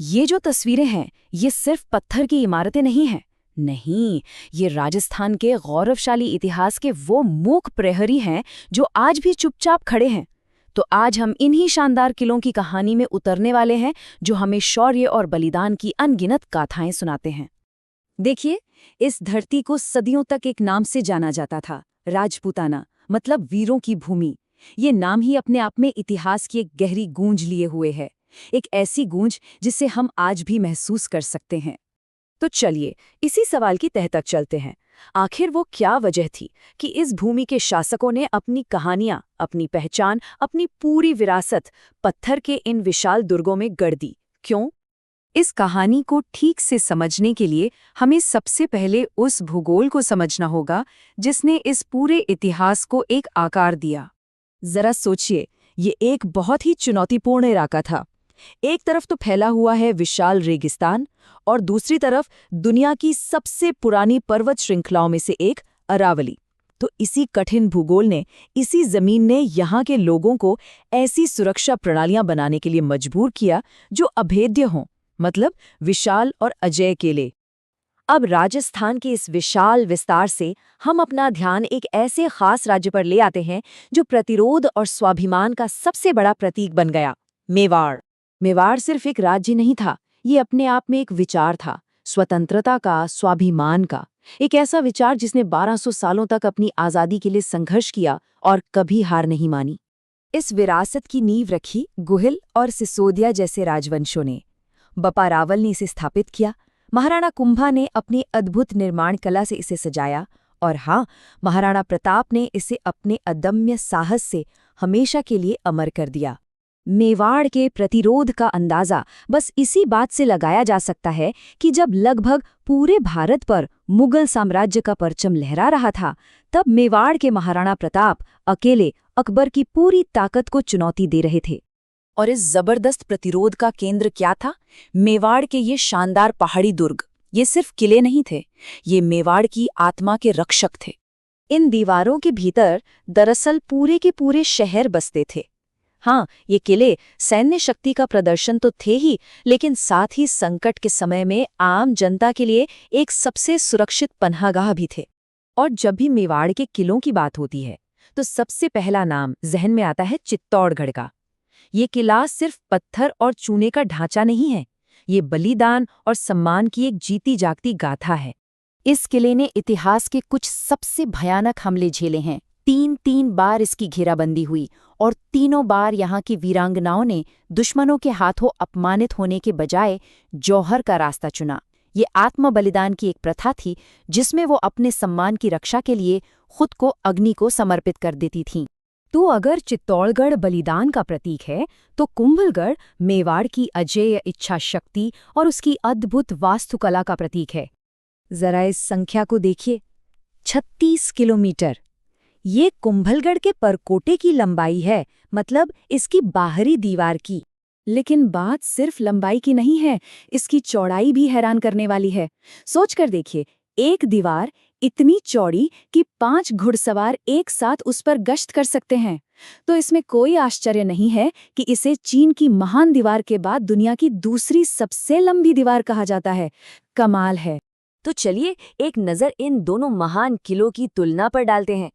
ये जो तस्वीरें हैं, ये सिर्फ पत्थर की इमारतें नहीं हैं। नहीं, ये राजस्थान के गौरवशाली इतिहास के वो मूक प्रहरी हैं जो आज भी चुपचाप खड़े हैं। तो आज हम इन्हीं शानदार किलों की कहानी में उतरने वाले हैं, जो हमें शौर्य और बलिदान की अनगिनत गाथाएं सुनाते हैं। देखिए, इस धरती को सदियों तक एक नाम से जाना जाता था, राजपूताना, मतलब वीरों की भूमि। ये नाम ही अपने आप में इतिहास की एक गहरी गूंज लिए हुए है, एक ऐसी गूंज जिसे हम आज भी महसूस कर सकते हैं। तो चलिए, इसी सवाल की तह तक चलते हैं। आखिर वो क्या वजह थी कि इस भूमि के शासकों ने अपनी कहानियां, अपनी पहचान, अपनी पूरी विरासत पत्थर के इन विशाल दुर्गों में गढ़ दी? क्यों? इस कहानी को ठीक से समझने के लिए हमें सबसे पहले उस भूगोल को समझना होगा जिसने इस पूरे इतिहास को एक आकार दिया। जरा सोचिए, ये एक बहुत ही चुनौतीपूर्ण इलाका था। एक तरफ तो फैला हुआ है विशाल रेगिस्तान, और दूसरी तरफ दुनिया की सबसे पुरानी पर्वत श्रृंखलाओं में से एक अरावली। तो इसी कठिन भूगोल ने, इसी जमीन ने यहाँ के लोगों को ऐसी सुरक्षा प्रणालियां बनाने के लिए मजबूर किया जो अभेद्य हों, मतलब विशाल और अजेय किले। अब राजस्थान के इस विशाल विस्तार से हम अपना ध्यान एक ऐसे खास राज्य पर ले आते हैं जो प्रतिरोध और स्वाभिमान का सबसे बड़ा प्रतीक बन गया, मेवाड़। मेवाड़ सिर्फ एक राज्य नहीं था, ये अपने आप में एक विचार था, स्वतंत्रता का, स्वाभिमान का। एक ऐसा विचार जिसने 1200 सालों तक अपनी आज़ादी के लिए संघर्ष किया और कभी हार नहीं मानी। इस विरासत की नींव रखी गुहिल और सिसोदिया जैसे राजवंशों ने। बप्पा रावल ने इसे स्थापित किया, महाराणा कुंभा ने अपनी अद्भुत निर्माण कला से इसे सजाया, और हाँ, महाराणा प्रताप ने इसे अपने अदम्य साहस से हमेशा के लिए अमर कर दिया। मेवाड़ के प्रतिरोध का अंदाजा बस इसी बात से लगाया जा सकता है कि जब लगभग पूरे भारत पर मुगल साम्राज्य का परचम लहरा रहा था, तब मेवाड़ के महाराणा प्रताप अकेले अकबर की पूरी ताकत को चुनौती दे रहे थे। और इस जबरदस्त प्रतिरोध का केंद्र क्या था? मेवाड़ के ये शानदार पहाड़ी दुर्ग। ये सिर्फ किले नहीं थे, ये मेवाड़ की आत्मा के रक्षक थे। इन दीवारों के भीतर दरअसल पूरे के पूरे शहर बसते थे। हाँ, ये किले सैन्य शक्ति का प्रदर्शन तो थे ही, लेकिन साथ ही संकट के समय में आम जनता के लिए एक सबसे सुरक्षित पनाहगाह भी थे। और जब भी मेवाड़ के किलों की बात होती है, तो सबसे पहला नाम जहन में आता है चित्तौड़गढ़ का। ये किला सिर्फ पत्थर और चूने का ढांचा नहीं है, ये बलिदान और सम्मान की एक जीती जागती गाथा है। इस किले ने इतिहास के कुछ सबसे भयानक हमले झेले हैं। 3 बार इसकी घेराबंदी हुई, और तीनों बार यहाँ की वीरांगनाओं ने दुश्मनों के हाथों अपमानित होने के बजाय जौहर का रास्ता चुना। ये आत्म बलिदान की एक प्रथा थी जिसमें वो अपने सम्मान की रक्षा के लिए खुद को अग्नि को समर्पित कर देती थीं। तो अगर चित्तौड़गढ़ बलिदान का प्रतीक है, तो कुंभलगढ़ मेवाड़ की अजेय इच्छा शक्ति और उसकी अद्भुत वास्तुकला का प्रतीक है। जरा इस संख्या को देखिए, 36 किलोमीटर। ये कुंभलगढ़ के परकोटे की लंबाई है, मतलब इसकी बाहरी दीवार की। लेकिन बात सिर्फ लंबाई की नहीं है, इसकी चौड़ाई भी हैरान करने वाली है। सोचकर देखिए, एक दीवार इतनी चौड़ी कि 5 घुड़सवार एक साथ उस पर गश्त कर सकते हैं। तो इसमें कोई आश्चर्य नहीं है कि इसे चीन की महान दीवार के बाद दुनिया की दूसरी सबसे लंबी दीवार कहा जाता है। कमाल है। तो चलिए एक नज़र इन दोनों महान किलों की तुलना पर डालते हैं।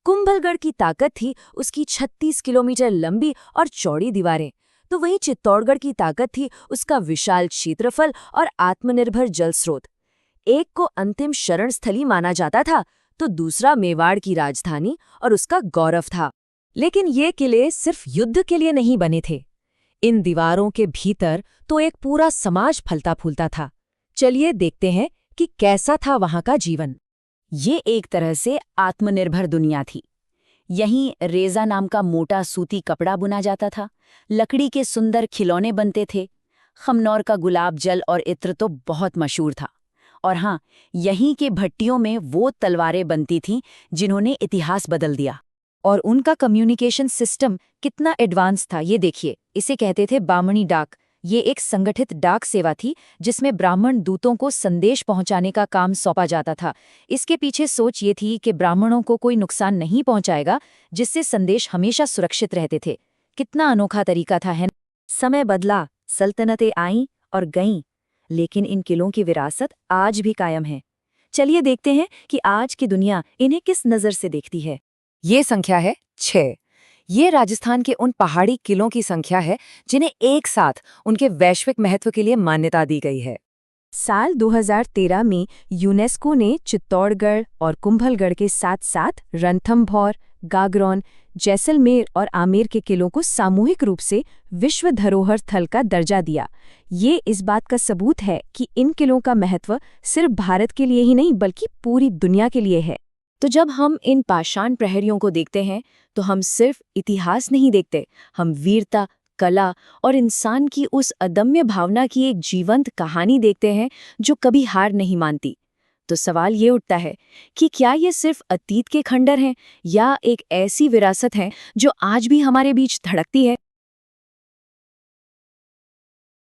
कुंभलगढ़ की ताकत थी उसकी 36 किलोमीटर लंबी और चौड़ी दीवारें, तो वहीं चित्तौड़गढ़ की ताकत थी उसका विशाल क्षेत्रफल और आत्मनिर्भर जल स्रोत। एक को अंतिम शरण स्थली माना जाता था, तो दूसरा मेवाड़ की राजधानी और उसका गौरव था। लेकिन ये किले सिर्फ युद्ध के लिए नहीं बने थे। इन दीवारों के भीतर तो एक पूरा समाज फलता फूलता था। चलिए देखते हैं कि कैसा था वहां का जीवन। ये एक तरह से आत्मनिर्भर दुनिया थी। यहीं रेजा नाम का मोटा सूती कपड़ा बुना जाता था, लकड़ी के सुंदर खिलौने बनते थे, खमनौर का गुलाब जल और इत्र तो बहुत मशहूर था। और हाँ, यहीं के भट्टियों में वो तलवारें बनती थीं जिन्होंने इतिहास बदल दिया। और उनका कम्युनिकेशन सिस्टम कितना एडवांस था, ये देखिए। इसे कहते थे बामणी डाक। ये एक संगठित डाक सेवा थी जिसमें ब्राह्मण दूतों को संदेश पहुंचाने का काम सौंपा जाता था। इसके पीछे सोच ये थी कि ब्राह्मणों को कोई नुकसान नहीं पहुंचाएगा, जिससे संदेश हमेशा सुरक्षित रहते थे। कितना अनोखा तरीका था, है? समय बदला, सल्तनतें आईं और गईं, लेकिन इन किलों की विरासत आज भी कायम है। चलिए देखते हैं कि आज की दुनिया इन्हें किस नज़र से देखती है। ये संख्या है 6। ये राजस्थान के उन पहाड़ी किलों की संख्या है जिन्हें एक साथ उनके वैश्विक महत्व के लिए मान्यता दी गई है। साल 2013 में यूनेस्को ने चित्तौड़गढ़ और कुंभलगढ़ के साथ साथ रणथंभौर, गागरौन, जैसलमेर और आमेर के किलों को सामूहिक रूप से विश्व धरोहर स्थल का दर्जा दिया। ये इस बात का सबूत है कि इन किलों का महत्व सिर्फ भारत के लिए ही नहीं बल्कि पूरी दुनिया के लिए है। तो जब हम इन पाषाण प्रहरियों को देखते हैं तो हम सिर्फ इतिहास नहीं देखते, हम वीरता, कला और इंसान की उस अदम्य भावना की एक जीवंत कहानी देखते हैं जो कभी हार नहीं मानती। तो सवाल ये उठता है कि क्या ये सिर्फ अतीत के खंडर हैं या एक ऐसी विरासत है जो आज भी हमारे बीच धड़कती है।